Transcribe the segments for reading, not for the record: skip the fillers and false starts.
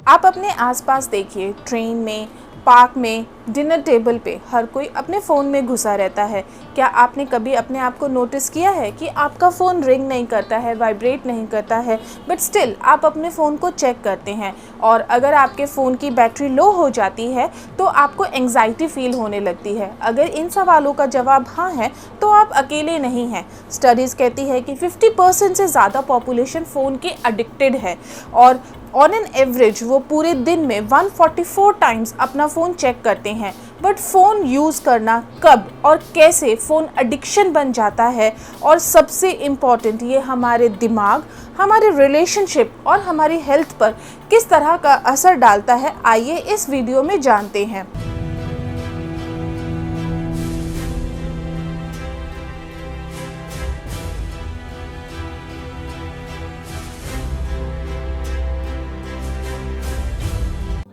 आप अपने आसपास देखिए, ट्रेन में, पार्क में, डिनर टेबल पे हर कोई अपने फ़ोन में घुसा रहता है। क्या आपने कभी अपने आप को नोटिस किया है कि आपका फ़ोन रिंग नहीं करता है, वाइब्रेट नहीं करता है, बट स्टिल आप अपने फ़ोन को चेक करते हैं? और अगर आपके फ़ोन की बैटरी लो हो जाती है तो आपको एंग्जाइटी फ़ील होने लगती है। अगर इन सवालों का जवाब हाँ है तो आप अकेले नहीं हैं। स्टडीज़ कहती है कि 50% से ज़्यादा पॉपुलेशन फ़ोन के एडिक्टेड है और ऑन एन एवरेज वो पूरे दिन में 144 टाइम्स अपना फ़ोन चेक करते हैं। बट फ़ोन यूज़ करना कब और कैसे फ़ोन एडिक्शन बन जाता है, और सबसे इम्पॉर्टेंट ये हमारे दिमाग, हमारे रिलेशनशिप और हमारी हेल्थ पर किस तरह का असर डालता है, आइए इस वीडियो में जानते हैं।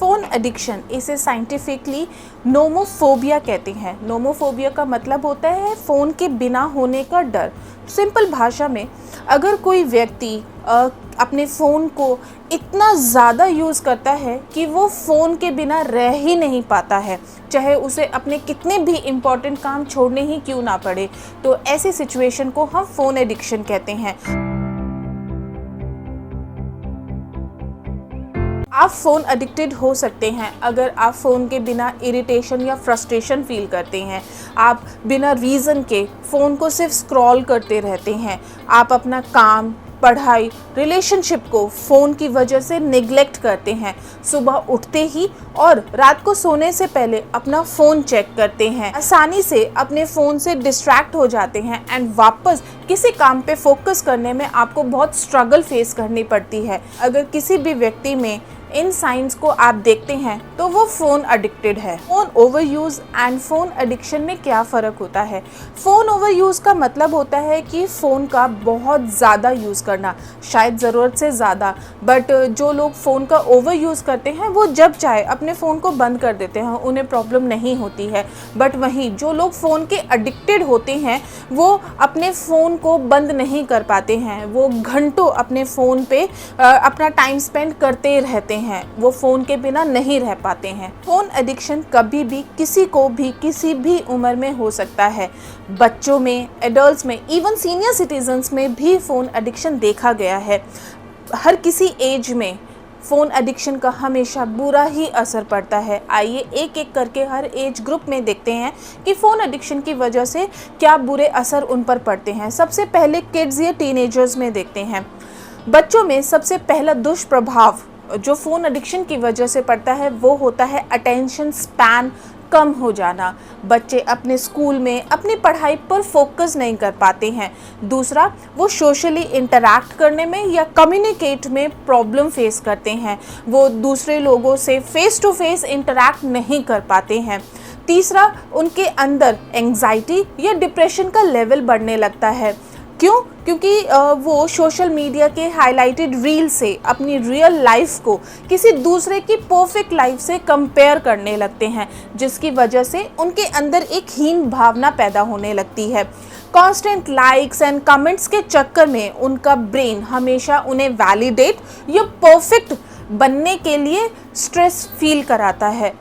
फ़ोन एडिक्शन, इसे साइंटिफिकली नोमोफोबिया कहते हैं। नोमोफोबिया का मतलब होता है फ़ोन के बिना होने का डर। सिंपल भाषा में, अगर कोई व्यक्ति अपने फ़ोन को इतना ज़्यादा यूज़ करता है कि वो फ़ोन के बिना रह ही नहीं पाता है, चाहे उसे अपने कितने भी इम्पॉर्टेंट काम छोड़ने ही क्यों ना पड़े, तो ऐसी सिचुएशन को हम फ़ोन एडिक्शन कहते हैं। आप फ़ोन एडिक्टेड हो सकते हैं अगर आप फ़ोन के बिना इरिटेशन या फ्रस्ट्रेशन फील करते हैं। आप बिना रीज़न के फ़ोन को सिर्फ स्क्रॉल करते रहते हैं। आप अपना काम, पढ़ाई, रिलेशनशिप को फ़ोन की वजह से निगलेक्ट करते हैं। सुबह उठते ही और रात को सोने से पहले अपना फ़ोन चेक करते हैं। आसानी से अपने फ़ोन से डिस्ट्रैक्ट हो जाते हैं एंड वापस किसी काम पे फोकस करने में आपको बहुत स्ट्रगल फेस करनी पड़ती है। अगर किसी भी व्यक्ति में इन साइंस को आप देखते हैं तो वो फ़ोन एडिक्टेड है। Phone over use and phone addiction में क्या फ़र्क होता है? फ़ोन ओवर यूज़ का मतलब होता है कि फ़ोन का बहुत ज़्यादा यूज़ करना, शायद ज़रूरत से ज़्यादा। बट जो लोग फ़ोन का ओवर यूज़ करते हैं वो जब चाहे अपने फ़ोन को बंद कर देते हैं, उन्हें प्रॉब्लम नहीं होती है। बट वहीं जो लोग फ़ोन के एडिक्टेड होते हैं वो अपने फ़ोन को बंद नहीं कर पाते हैं। वो घंटों अपने फ़ोन पे अपना टाइम स्पेंड करते रहते हैं। वो फ़ोन के बिना नहीं रह पाते हैं। फ़ोन एडिक्शन कभी भी किसी को भी किसी भी उम्र में हो सकता है। बच्चों में, एडल्ट्स में, इवन सीनियर सिटीजन्स में भी फ़ोन एडिक्शन देखा गया है। हर किसी एज में फ़ोन एडिक्शन का हमेशा बुरा ही असर पड़ता है। आइए एक एक करके हर एज ग्रुप में देखते हैं कि फ़ोन एडिक्शन की वजह से क्या बुरे असर उन पर पड़ते हैं। सबसे पहले किड्स या टीनेजर्स में देखते हैं। बच्चों में सबसे पहला दुष्प्रभाव जो फ़ोन एडिक्शन की वजह से पड़ता है वो होता है अटेंशन स्पैन कम हो जाना। बच्चे अपने स्कूल में अपनी पढ़ाई पर फोकस नहीं कर पाते हैं। दूसरा, वो सोशली इंटरैक्ट करने में या कम्युनिकेट में प्रॉब्लम फेस करते हैं। वो दूसरे लोगों से फेस टू फेस इंटरैक्ट नहीं कर पाते हैं। तीसरा, उनके अंदर एंग्जाइटी या डिप्रेशन का लेवल बढ़ने लगता है। क्यों? क्योंकि वो सोशल मीडिया के हाईलाइटेड रील से अपनी रियल लाइफ को किसी दूसरे की परफेक्ट लाइफ से कंपेयर करने लगते हैं, जिसकी वजह से उनके अंदर एक हीन भावना पैदा होने लगती है। कांस्टेंट लाइक्स एंड कमेंट्स के चक्कर में उनका ब्रेन हमेशा उन्हें वैलिडेट या परफेक्ट बनने के लिए स्ट्रेस फील कराता है।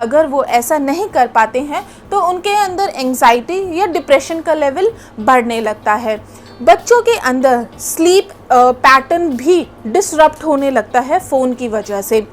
अगर वो ऐसा नहीं कर पाते हैं तो उनके अंदर एंग्जाइटी या डिप्रेशन का लेवल बढ़ने लगता है। बच्चों के अंदर स्लीप पैटर्न भी डिसरप्ट होने लगता है फ़ोन की वजह से।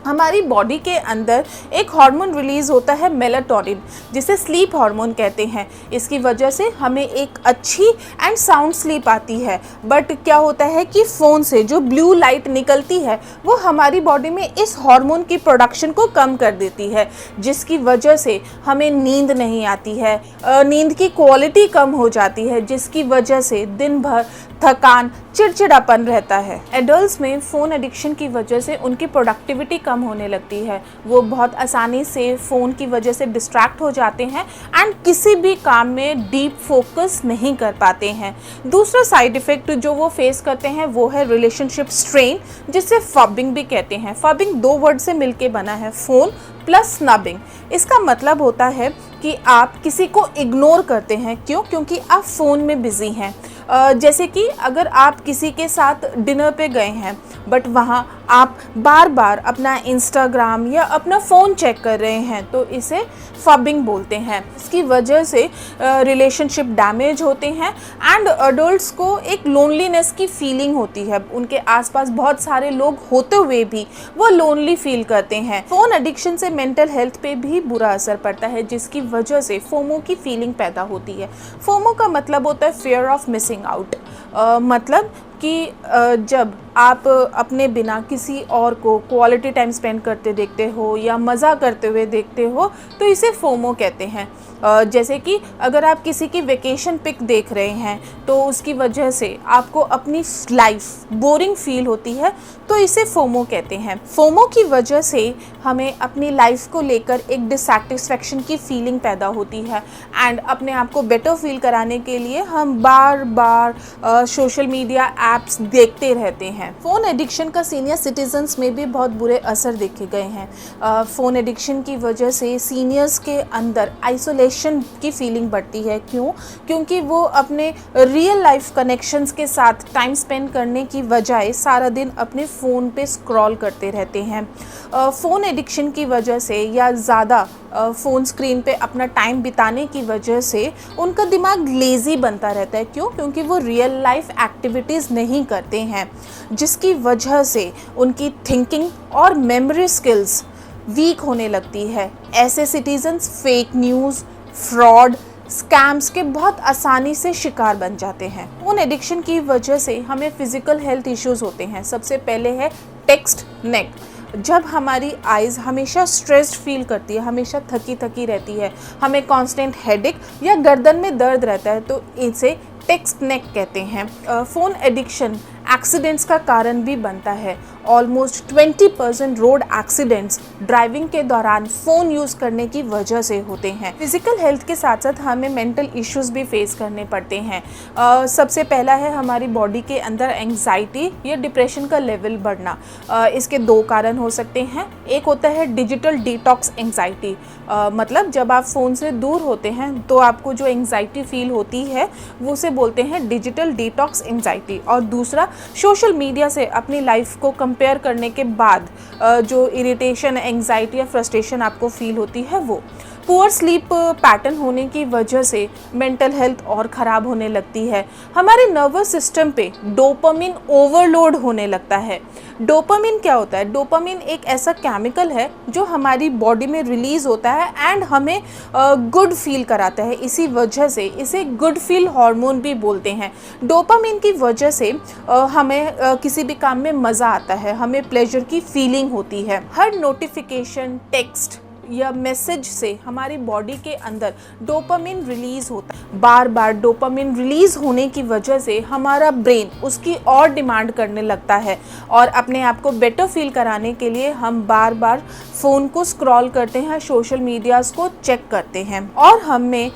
हमारी बॉडी के अंदर एक हार्मोन रिलीज़ होता है मेलाटोनिन, जिसे स्लीप हार्मोन कहते हैं। इसकी वजह से हमें एक अच्छी एंड साउंड स्लीप आती है। बट क्या होता है कि फ़ोन से जो ब्लू लाइट निकलती है वो हमारी बॉडी में इस हार्मोन की प्रोडक्शन को कम कर देती है, जिसकी वजह से हमें नींद नहीं आती है। नींद की क्वालिटी कम हो जाती है, जिसकी वजह से दिन भर थकान, चिड़चिड़ापन रहता है। एडल्ट्स में फ़ोन एडिक्शन की वजह से उनकी प्रोडक्टिविटी कम होने लगती है। वो बहुत आसानी से फ़ोन की वजह से डिस्ट्रैक्ट हो जाते हैं एंड किसी भी काम में डीप फोकस नहीं कर पाते हैं। दूसरा साइड इफ़ेक्ट जो वो फेस करते हैं वो है रिलेशनशिप स्ट्रेन, जिसे फबिंग भी कहते हैं। फबिंग दो वर्ड से मिलके बना है, फ़ोन प्लस स्नबिंग। इसका मतलब होता है कि आप किसी को इग्नोर करते हैं। क्यों? क्योंकि आप फ़ोन में बिज़ी हैं। जैसे कि अगर आप किसी के साथ डिनर पे गए हैं बट वहाँ आप बार बार अपना इंस्टाग्राम या अपना फ़ोन चेक कर रहे हैं, तो इसे फबिंग बोलते हैं। इसकी वजह से रिलेशनशिप डैमेज होते हैं एंड अडल्ट्स को एक लोनलीनेस की फीलिंग होती है। उनके आसपास बहुत सारे लोग होते हुए भी वो लोनली फील करते हैं। फ़ोन एडिक्शन से मेंटल हेल्थ पे भी बुरा असर पड़ता है, जिसकी वजह से फोमो की फीलिंग पैदा होती है। फोमो का मतलब होता है फियर ऑफ मिसिंग आउट। मतलब कि जब आप अपने बिना किसी और को क्वालिटी टाइम स्पेंड करते देखते हो या मज़ा करते हुए देखते हो, तो इसे फोमो कहते हैं। जैसे कि अगर आप किसी की वेकेशन पिक देख रहे हैं तो उसकी वजह से आपको अपनी लाइफ बोरिंग फील होती है, तो इसे फोमो कहते हैं। फोमो की वजह से हमें अपनी लाइफ को लेकर एक डिससैटिस्फैक्शन की फीलिंग पैदा होती है एंड अपने आप को बेटर फील कराने के लिए हम बार बार सोशल मीडिया एप्स देखते रहते हैं। फ़ोन एडिक्शन का सीनियर सिटीजन्स में भी बहुत बुरे असर देखे गए हैं। फ़ोन एडिक्शन की वजह से सीनियर्स के अंदर आइसोलेशन की फीलिंग बढ़ती है। क्योंकि वो अपने रियल लाइफ कनेक्शंस के साथ टाइम स्पेंड करने की बजाय सारा दिन अपने फ़ोन पे स्क्रॉल करते रहते हैं। फ़ोन एडिक्शन की वजह से या ज़्यादा फ़ोन स्क्रीन पे अपना टाइम बिताने की वजह से उनका दिमाग लेज़ी बनता रहता है। क्योंकि वो रियल लाइफ एक्टिविटीज़ नहीं करते हैं, जिसकी वजह से उनकी थिंकिंग और मेमोरी स्किल्स वीक होने लगती है। ऐसे citizens fake news, fraud, scams के बहुत आसानी से शिकार बन जाते हैं। फ़ोन एडिक्शन की वजह से हमें फ़िज़िकल हेल्थ इश्यूज़ होते हैं। सबसे पहले है टेक्स्ट नेक। जब हमारी आइज़ हमेशा स्ट्रेस्ड फील करती है, हमेशा थकी थकी रहती है, हमें कांस्टेंट हेडेक या गर्दन में दर्द रहता है, तो इसे टेक्स्ट नेक कहते हैं। फ़ोन एडिक्शन एक्सीडेंट्स का कारण भी बनता है। ऑलमोस्ट 20% रोड एक्सीडेंट्स ड्राइविंग के दौरान फ़ोन यूज़ करने की वजह से होते हैं। फिज़िकल हेल्थ के साथ साथ हमें मेंटल इश्यूज़ भी फेस करने पड़ते हैं। सबसे पहला है हमारी बॉडी के अंदर एंग्जाइटी या डिप्रेशन का लेवल बढ़ना। इसके दो कारण हो सकते हैं। एक होता है डिजिटल डिटॉक्स एंग्जाइटी, मतलब जब आप फ़ोन से दूर होते हैं तो आपको जो एंग्जाइटी फील होती है वो उसे बोलते हैं डिजिटल डिटॉक्स एंग्जाइटी। और दूसरा सोशल मीडिया से अपनी लाइफ को कंपेयर करने के बाद जो इरिटेशन, एंग्जाइटी या फ्रस्ट्रेशन आपको फील होती है वो। पुअर स्लीप पैटर्न होने की वजह से मेंटल हेल्थ और ख़राब होने लगती है। हमारे नर्वस सिस्टम पे डोपामिन ओवरलोड होने लगता है। डोपामिन क्या होता है? डोपामिन एक ऐसा केमिकल है जो हमारी बॉडी में रिलीज़ होता है एंड हमें गुड फील कराता है। इसी वजह से इसे गुड फील हार्मोन भी बोलते हैं। डोपामिन की वजह से हमें किसी भी काम में मज़ा आता है, हमें प्लेजर की फीलिंग होती है। हर नोटिफिकेशन, टेक्स्ट या मैसेज से हमारी बॉडी के अंदर डोपामिन रिलीज़ होता है। बार बार डोपामिन रिलीज़ होने की वजह से हमारा ब्रेन उसकी और डिमांड करने लगता है और अपने आप को बेटर फील कराने के लिए हम बार बार फ़ोन को स्क्रॉल करते हैं, सोशल मीडियाज़ को चेक करते हैं और हमें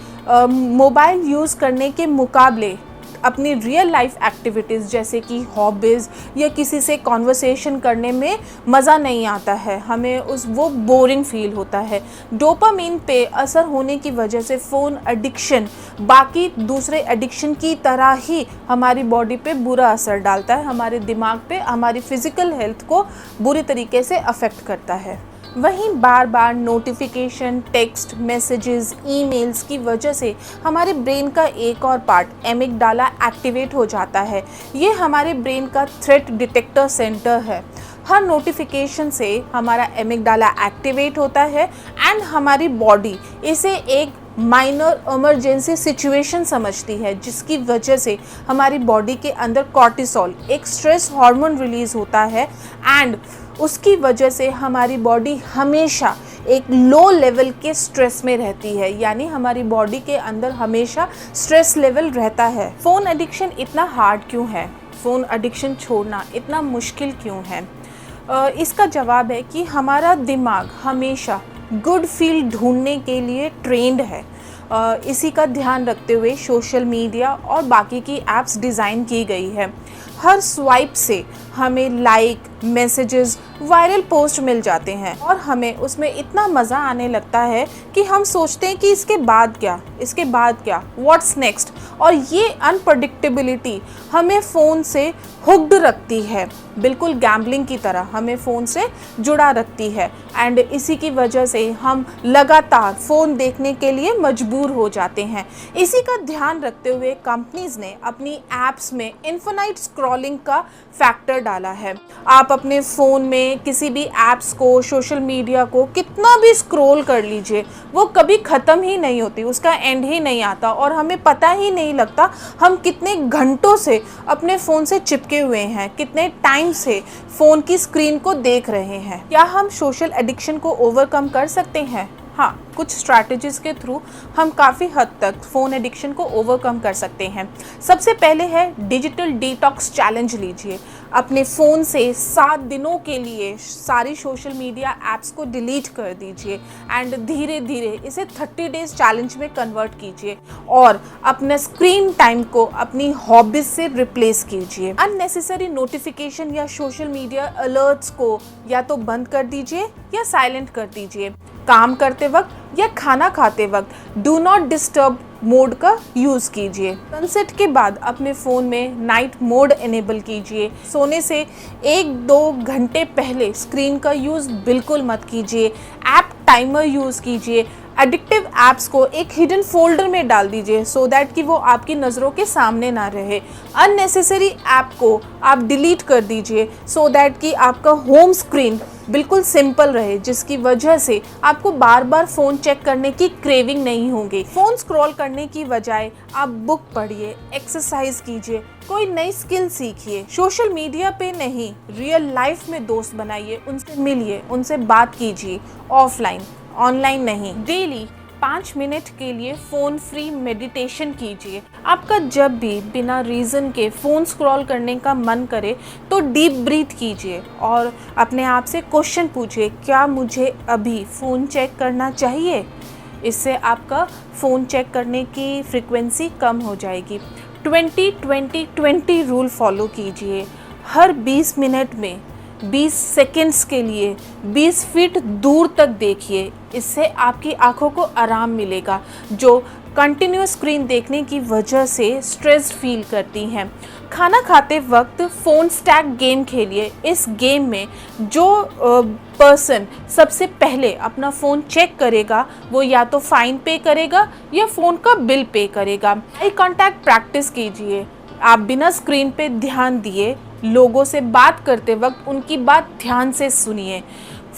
मोबाइल यूज़ करने के मुकाबले अपनी रियल लाइफ एक्टिविटीज़ जैसे कि हॉबीज़ या किसी से कॉन्वर्सेशन करने में मज़ा नहीं आता है, हमें वो बोरिंग फील होता है। डोपामिन पे असर होने की वजह से फ़ोन एडिक्शन बाकी दूसरे एडिक्शन की तरह ही हमारी बॉडी पे बुरा असर डालता है, हमारे दिमाग पे, हमारी फ़िज़िकल हेल्थ को बुरी तरीके से अफेक्ट करता है। वहीं बार बार नोटिफिकेशन, टेक्स्ट मैसेजेस, ईमेल्स की वजह से हमारे ब्रेन का एक और पार्ट एमिगडाला एक्टिवेट हो जाता है। ये हमारे ब्रेन का थ्रेट डिटेक्टर सेंटर है। हर नोटिफिकेशन से हमारा एमिगडाला एक्टिवेट होता है एंड हमारी बॉडी इसे एक माइनर इमरजेंसी सिचुएशन समझती है, जिसकी वजह से हमारी बॉडी के अंदर कॉर्टिसोल, एक स्ट्रेस हार्मोन रिलीज़ होता है एंड उसकी वजह से हमारी बॉडी हमेशा एक लो लेवल के स्ट्रेस में रहती है, यानी हमारी बॉडी के अंदर हमेशा स्ट्रेस लेवल रहता है। फ़ोन एडिक्शन इतना हार्ड क्यों है? फ़ोन एडिक्शन छोड़ना इतना मुश्किल क्यों है? इसका जवाब है कि हमारा दिमाग हमेशा गुड फील ढूंढने के लिए ट्रेंड है। इसी का ध्यान रखते हुए सोशल मीडिया और बाकी की ऐप्स डिज़ाइन की गई है। हर स्वाइप से हमें लाइक, मैसेजेस, वायरल पोस्ट मिल जाते हैं और हमें उसमें इतना मज़ा आने लगता है कि हम सोचते हैं कि इसके बाद क्या, व्हाट्स नेक्स्ट, और ये अनप्रडिक्टेबिलिटी हमें फ़ोन से हुक्ड रखती है, बिल्कुल गैम्बलिंग की तरह हमें फ़ोन से जुड़ा रखती है। एंड इसी की वजह से हम लगातार फ़ोन देखने के लिए मजबूर हो जाते हैं। इसी का ध्यान रखते हुए कंपनीज़ ने अपनी ऐप्स में इन्फिनाइट स्क्रॉलिंग का फैक्टर डाला है। आप अपने फ़ोन में किसी भी ऐप्स को, सोशल मीडिया को कितना भी स्क्रॉल कर लीजिए, वो कभी ख़त्म ही नहीं होती, उसका एंड ही नहीं आता और हमें पता ही नहीं लगता हम कितने घंटों से अपने फ़ोन से चिपके हुए हैं, कितने टाइम से फ़ोन की स्क्रीन को देख रहे हैं। क्या हम सोशल एडिक्शन को ओवरकम कर सकते हैं? हाँ, कुछ स्ट्रैटेजीज के थ्रू हम काफ़ी हद तक फ़ोन एडिक्शन को ओवरकम कर सकते हैं। सबसे पहले है डिजिटल डिटॉक्स चैलेंज लीजिए। अपने फ़ोन से 7 दिनों के लिए सारी सोशल मीडिया ऐप्स को डिलीट कर दीजिए एंड धीरे धीरे इसे 30 डेज़ चैलेंज में कन्वर्ट कीजिए और अपने स्क्रीन टाइम को अपनी हॉबीज से रिप्लेस कीजिए। अननेसेसरी नोटिफिकेशन या सोशल मीडिया अलर्ट्स को या तो बंद कर दीजिए या साइलेंट कर दीजिए। काम करते वक्त या खाना खाते वक्त डू नॉट डिस्टर्ब मोड का यूज़ कीजिए। सनसेट के बाद अपने फ़ोन में नाइट मोड इनेबल कीजिए। सोने से 1-2 घंटे पहले स्क्रीन का यूज़ बिल्कुल मत कीजिए। ऐप टाइमर यूज़ कीजिए। एडिक्टिव ऐप्स को एक हिडन फोल्डर में डाल दीजिए सो दैट कि वो आपकी नज़रों के सामने ना रहे। अननेसेसरी ऐप को आप डिलीट कर दीजिए सो दैट कि आपका होम स्क्रीन बिल्कुल सिंपल रहे, जिसकी वजह से आपको बार बार फ़ोन चेक करने की क्रेविंग नहीं होगी। फ़ोन स्क्रॉल करने की बजाय आप बुक पढ़िए, एक्सरसाइज कीजिए, कोई नई स्किल सीखिए। सोशल मीडिया पे नहीं, रियल लाइफ में दोस्त बनाइए, उनसे मिलिए, उनसे बात कीजिए, ऑफलाइन, ऑनलाइन नहीं। डेली 5 मिनट के लिए फ़ोन फ्री मेडिटेशन कीजिए। आपका जब भी बिना रीज़न के फ़ोन स्क्रॉल करने का मन करे तो डीप ब्रीथ कीजिए और अपने आप से क्वेश्चन पूछिए, क्या मुझे अभी फ़ोन चेक करना चाहिए? इससे आपका फ़ोन चेक करने की फ्रीक्वेंसी कम हो जाएगी। 20-20-20 रूल फॉलो कीजिए। हर 20 मिनट में 20 सेकंड्स के लिए 20 फीट दूर तक देखिए। इससे आपकी आंखों को आराम मिलेगा जो कंटिन्यूस स्क्रीन देखने की वजह से स्ट्रेस फील करती हैं। खाना खाते वक्त फ़ोन स्टैक गेम खेलिए। इस गेम में जो पर्सन सबसे पहले अपना फ़ोन चेक करेगा वो या तो फ़ाइन पे करेगा या फ़ोन का बिल पे करेगा। आई कांटेक्ट प्रैक्टिस कीजिए। आप बिना स्क्रीन पे ध्यान दिए लोगों से बात करते वक्त उनकी बात ध्यान से सुनिए।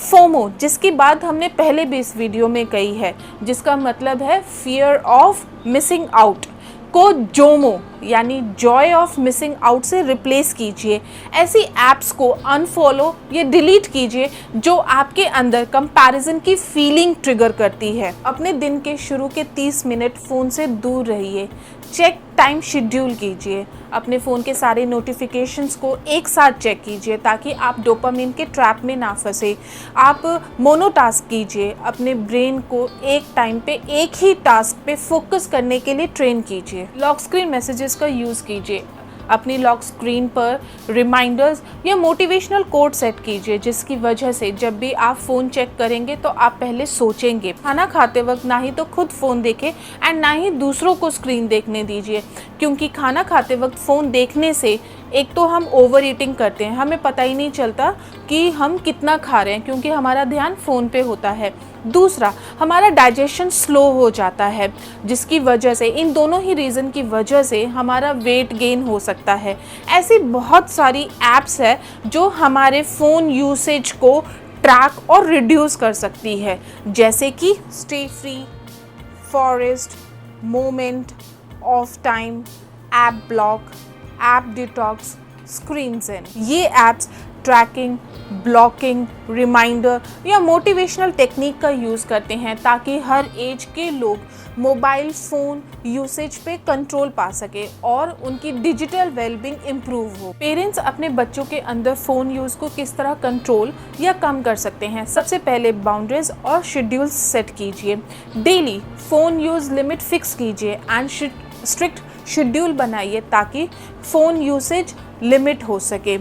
फोमो, जिसकी बात हमने पहले भी इस वीडियो में कही है, जिसका मतलब है फियर ऑफ मिसिंग आउट, को जोमो यानी जॉय ऑफ मिसिंग आउट से रिप्लेस कीजिए। ऐसी ऐप्स को अनफॉलो या डिलीट कीजिए जो आपके अंदर कंपैरिजन की फीलिंग ट्रिगर करती है। अपने दिन के शुरू के 30 मिनट फ़ोन से दूर रहिए। चेक टाइम शेड्यूल कीजिए। अपने फ़ोन के सारे नोटिफिकेशंस को एक साथ चेक कीजिए ताकि आप डोपामिन के ट्रैप में ना फंसे। आप मोनोटास्क कीजिए। अपने ब्रेन को एक टाइम पे एक ही टास्क पे फोकस करने के लिए ट्रेन कीजिए। लॉक स्क्रीन मैसेजेस का यूज़ कीजिए। अपनी लॉक स्क्रीन पर रिमाइंडर्स या मोटिवेशनल कोड सेट कीजिए जिसकी वजह से जब भी आप फ़ोन चेक करेंगे तो आप पहले सोचेंगे। खाना खाते वक्त ना ही तो खुद फ़ोन देखें एंड ना ही दूसरों को स्क्रीन देखने दीजिए, क्योंकि खाना खाते वक्त फ़ोन देखने से एक तो हम ओवर ईटिंग करते हैं, हमें पता ही नहीं चलता कि हम कितना खा रहे हैं क्योंकि हमारा ध्यान फ़ोन पे होता है। दूसरा, हमारा डाइजेशन स्लो हो जाता है जिसकी वजह से, इन दोनों ही रीज़न की वजह से हमारा वेट गेन हो सकता है। ऐसी बहुत सारी ऐप्स है जो हमारे फ़ोन यूसेज को ट्रैक और रिड्यूस कर सकती है, जैसे कि stay free, forest, moment, off time, app block, app detox, screen zen. ये ऐप्स ट्रैकिंग, ब्लॉकिंग, रिमाइंडर या मोटिवेशनल टेक्निक का यूज़ करते हैं ताकि हर एज के लोग मोबाइल फ़ोन यूसेज पे कंट्रोल पा सके और उनकी डिजिटल वेलबींग इम्प्रूव हो। पेरेंट्स अपने बच्चों के अंदर फ़ोन यूज़ को किस तरह कंट्रोल या कम कर सकते हैं? सबसे पहले बाउंड्रीज और शेड्यूल्स सेट कीजिए। Daily phone use limit fix कीजिए एंड स्ट्रिक्ट शेड्यूल बनाइए ताकि फ़ोन यूसेज लिमिट हो सके।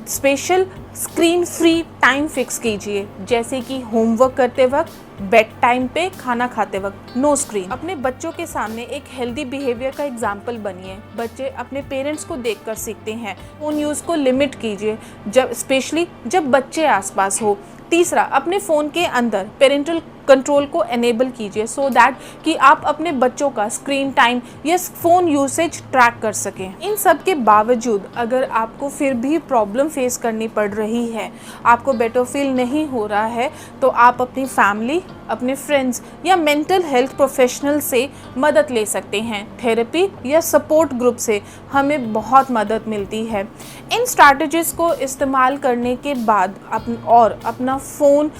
Special screen free time fix कीजिए, जैसे कि होमवर्क करते वक्त, बेड टाइम पे, खाना खाते वक्त नो स्क्रीन। अपने बच्चों के सामने एक हेल्दी बिहेवियर का एग्जाम्पल बनिए। बच्चे अपने पेरेंट्स को देखकर सीखते हैं। फ़ोन यूज़ को लिमिट कीजिए, जब स्पेशली जब बच्चे आसपास हो। तीसरा, अपने फ़ोन के अंदर पेरेंटल कंट्रोल को एनेबल कीजिए सो दैट कि आप अपने बच्चों का स्क्रीन टाइम या फ़ोन यूसेज ट्रैक कर सकें। इन सब के बावजूद अगर आपको फिर भी प्रॉब्लम फेस करनी पड़ रही है, आपको बेटर फील नहीं हो रहा है, तो आप अपनी फैमिली, अपने फ्रेंड्स या मेंटल हेल्थ प्रोफेशनल से मदद ले सकते हैं। थेरेपी या सपोर्ट ग्रुप से हमें बहुत मदद मिलती है। इन स्ट्रैटेजीज़ को इस्तेमाल करने के बाद अपना फ़ोन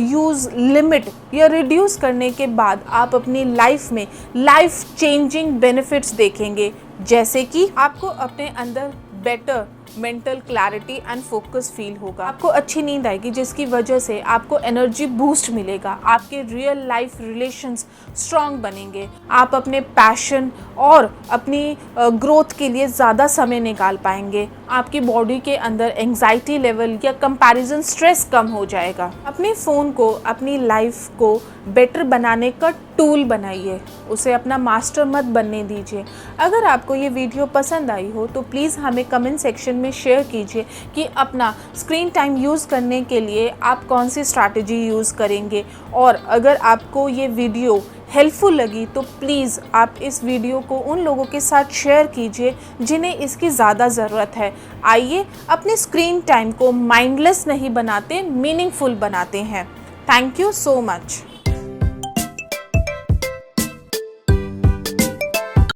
यूज़ लिमिट या रिड्यूस करने के बाद आप अपनी लाइफ में लाइफ चेंजिंग बेनिफिट्स देखेंगे, जैसे कि आपको अपने अंदर better mental clarity and focus feel होगा। आपको अच्छी नींद आएगी, जिसकी वजह से आपको एनर्जी बूस्ट मिलेगा। आपके रियल लाइफ रिलेशंस स्ट्रॉन्ग बनेंगे। आप अपने पैशन और अपनी ग्रोथ के लिए ज़्यादा समय निकाल पाएंगे। आपकी बॉडी के अंदर एंग्जाइटी लेवल या कंपैरिजन स्ट्रेस कम हो जाएगा। अपने फ़ोन को अपनी लाइफ को बेटर बनाने का टूल बनाइए, उसे अपना मास्टर मत बनने दीजिए। अगर आपको ये वीडियो पसंद आई हो तो प्लीज़ हमें कमेंट सेक्शन में शेयर कीजिए कि अपना स्क्रीन टाइम यूज़ करने के लिए आप कौन सी स्ट्रैटेजी यूज़ करेंगे। और अगर आपको ये वीडियो हेल्पफुल लगी तो प्लीज़ आप इस वीडियो को उन लोगों के साथ शेयर कीजिए जिन्हें इसकी ज़्यादा ज़रूरत है। आइए अपने स्क्रीन टाइम को माइंडलेस नहीं बनाते, मीनिंगफुल बनाते हैं। Thank you so much.